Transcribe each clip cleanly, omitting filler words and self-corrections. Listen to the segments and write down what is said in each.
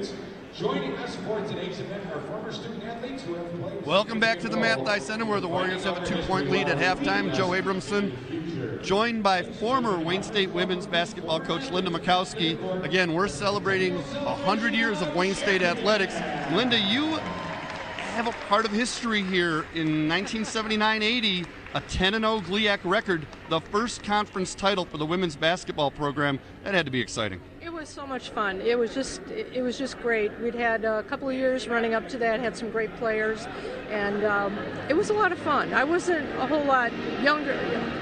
students. Joining us for today's event are former student athletes who have played. Welcome back to the Mathai Center, where the Warriors have a 2-point lead at halftime. Joe Abramson, joined by former Wayne State women's basketball coach Linda Makowski. Again, we're celebrating 100 years of Wayne State athletics. Linda, you have a part of history here. In 1979-80, a 10-0 GLIAC record, the first conference title for the women's basketball program. That had to be exciting. It was so much fun. It was just great. We'd had a couple of years running up to that, had some great players, and it was a lot of fun. I wasn't a whole lot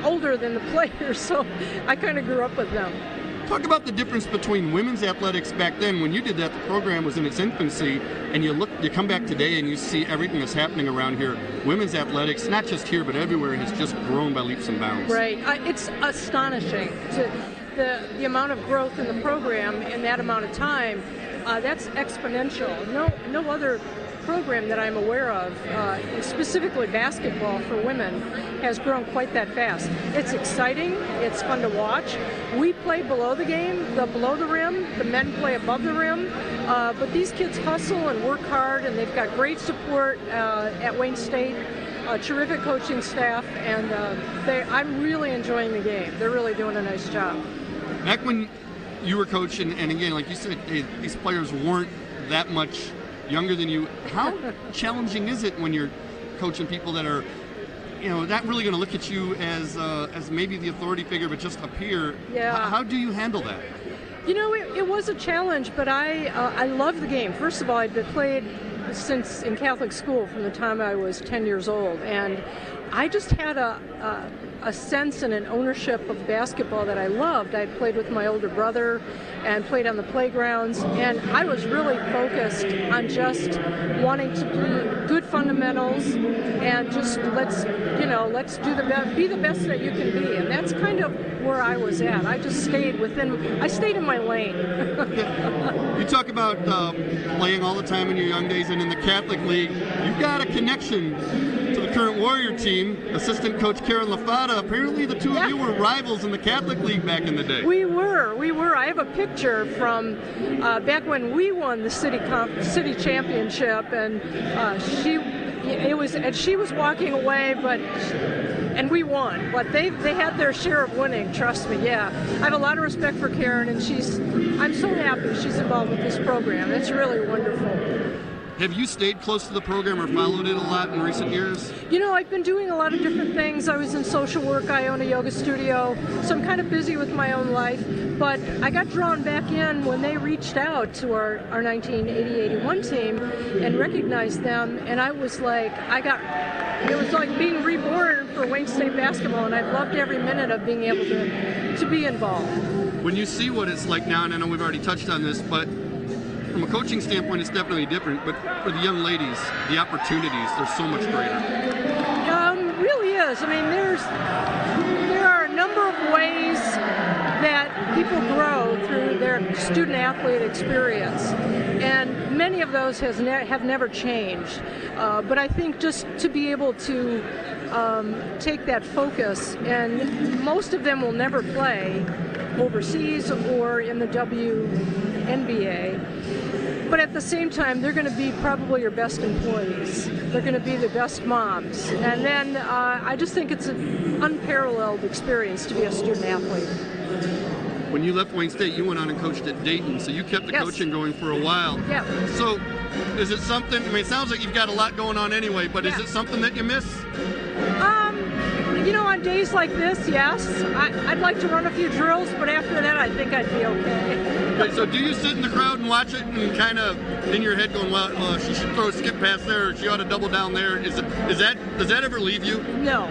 older than the players, so I kind of grew up with them. Talk about the difference between women's athletics back then. When you did that, the program was in its infancy, and you come back today and you see everything that's happening around here. Women's athletics, not just here but everywhere, has just grown by leaps and bounds. Right. It's astonishing. The amount of growth in the program in that amount of time, that's exponential. No other program that I'm aware of, specifically basketball for women, has grown quite that fast. It's exciting. It's fun to watch. We play below the rim. The men play above the rim. But these kids hustle and work hard, and they've got great support at Wayne State. Terrific coaching staff, and I'm really enjoying the game. They're really doing a nice job. Back when you were coaching, and again, like you said, these players weren't that much younger than you. How challenging is it when you're coaching people that are, not really going to look at you as maybe the authority figure, but just a peer? Yeah. How do you handle that? It was a challenge, but I love the game. First of all, I'd been played since in Catholic school from the time I was 10 years old, and I just had a sense and an ownership of basketball that I loved. I played with my older brother and played on the playgrounds, and I was really focused on just wanting to do good fundamentals and just let's be the best that you can be, and that's kind of where I was at. I just stayed in my lane. You talk about playing all the time in your young days, and in the Catholic League, you've got a connection to the current Warrior team. Assistant coach Karen LaFata, apparently the two of you were rivals in the Catholic League back in the day. We were. I have a picture from back when we won the city championship, and she was walking away, and we won. But they had their share of winning. Trust me. Yeah, I have a lot of respect for Karen, and I'm so happy she's involved with this program. It's really wonderful. Have you stayed close to the program or followed it a lot in recent years? I've been doing a lot of different things. I was in social work. I own a yoga studio, so I'm kind of busy with my own life. But I got drawn back in when they reached out to our 1980-81 team and recognized them, and I was like, it was like being reborn for Wayne State basketball, and I loved every minute of being able to be involved. When you see what it's like now, and I know we've already touched on this, but from a coaching standpoint, it's definitely different, but for the young ladies, the opportunities, they're so much greater. Really is. I mean, there are a number of ways that people grow through their student-athlete experience, and many of those have never changed. But I think just to be able to take that focus, and most of them will never play overseas or in the WNBA. But at the same time, they're going to be probably your best employees. They're going to be the best moms. And then I just think it's an unparalleled experience to be a student athlete. When you left Wayne State, you went on and coached at Dayton, so you kept the coaching going for a while. Yeah. So is it something, it sounds like you've got a lot going on anyway, but is it something that you miss? On days like this, yes. I'd like to run a few drills, but after that, I think I'd be okay. Okay, so do you sit in the crowd and watch it and kind of in your head going, well, she should throw a skip pass there, or she ought to double down there? Does that ever leave you? No.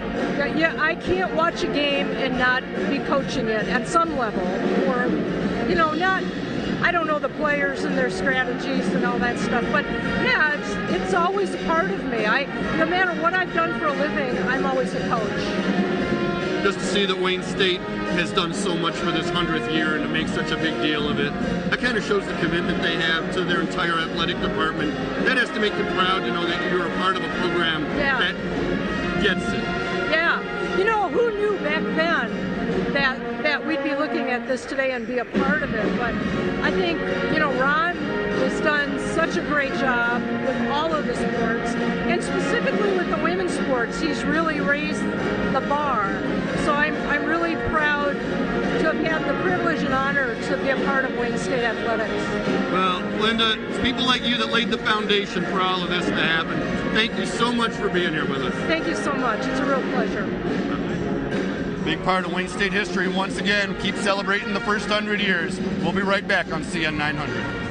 Yeah, I can't watch a game and not be coaching it at some level, or, I don't know the players and their strategies and all that stuff, but yeah, it's always a part of me. No matter what I've done for a living, I'm always a coach. Just to see that Wayne State has done so much for this 100th year and to make such a big deal of it, that kind of shows the commitment they have to their entire athletic department. That has to make you proud to know that you're a part of a program that gets it. Yeah. Who knew back then that we'd be looking at this today and be a part of it? But I think, Ron has done such a great job with all of the sports, and specifically with the women's sports. He's really raised the bar. So I'm really proud to have had the privilege and honor to be a part of Wayne State Athletics. Well, Linda, it's people like you that laid the foundation for all of this to happen. Thank you so much for being here with us. Thank you so much. It's a real pleasure. Big part of Wayne State history once again. Keep celebrating the first 100 years. We'll be right back on CN 900.